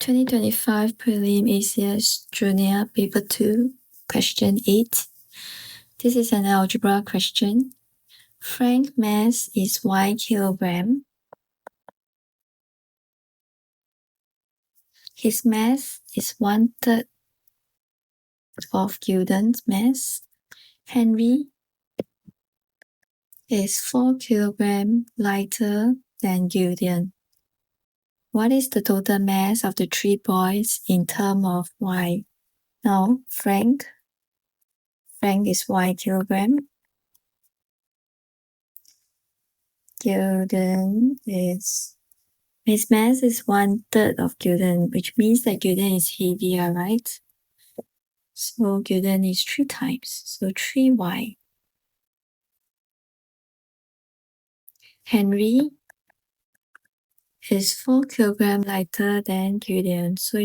2025 Prelim ACSJ Junior Paper 2, Question 8. This is an algebra question. Frank's mass is y kilogram. His mass is 1/3 of Gilden's mass. Henry is 4 kilogram lighter than Gilden. What is the total mass of the 3 boys in terms of y? Now, Frank is y kilogram. Gilden is, his mass is 1/3 of Gilden, which means that Gilden is heavier, right? So Gilden is 3 times, so 3y. Henry is 4 kilogram lighter than Gilden, so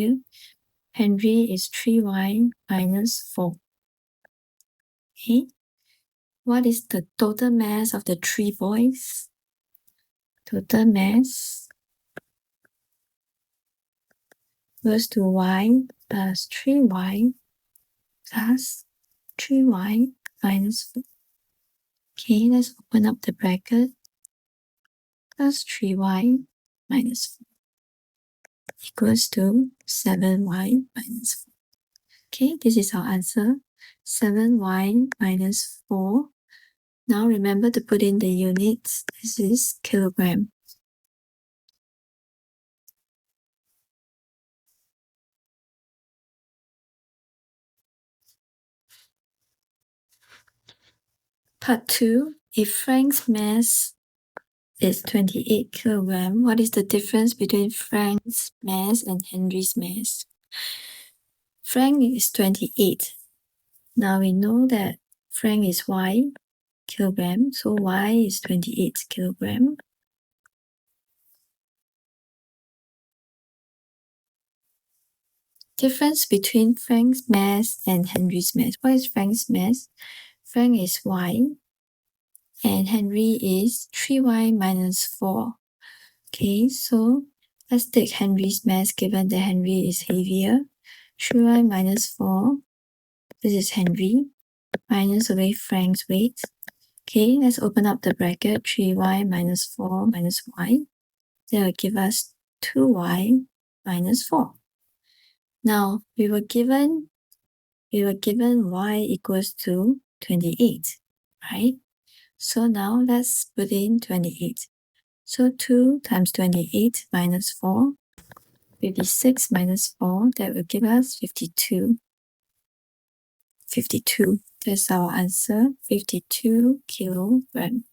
Henry is 3y minus 4. Okay, what is the total mass of the 3 boys? Total mass equals to y plus 3y plus 3y minus 4. Okay, let's open up the bracket. Plus 3y minus 4 equals to 7y minus 4. Okay, this is our answer. 7y minus 4. Now remember to put in the units. This is kilogram. Part 2. If Frank's mass is 28 kilogram, what is the difference between Frank's mass and Henry's mass? Frank is 28. Now we know that Frank is y kilogram, so y is 28 kilogram. Difference between Frank's mass and Henry's mass. What is Frank's mass? Frank is y and Henry is 3y minus 4. Okay, so let's take Henry's mass given that Henry is heavier. 3y minus 4, this is Henry, minus away Frank's weight. Okay, let's open up the bracket. 3y minus 4 minus y. That will give us 2y minus 4. Now, we were given y equals to 28, right? So now let's put in 28. So 2 times 28 minus 4, 56 minus 4, that will give us 52. 52, that's our answer, 52 kilogram.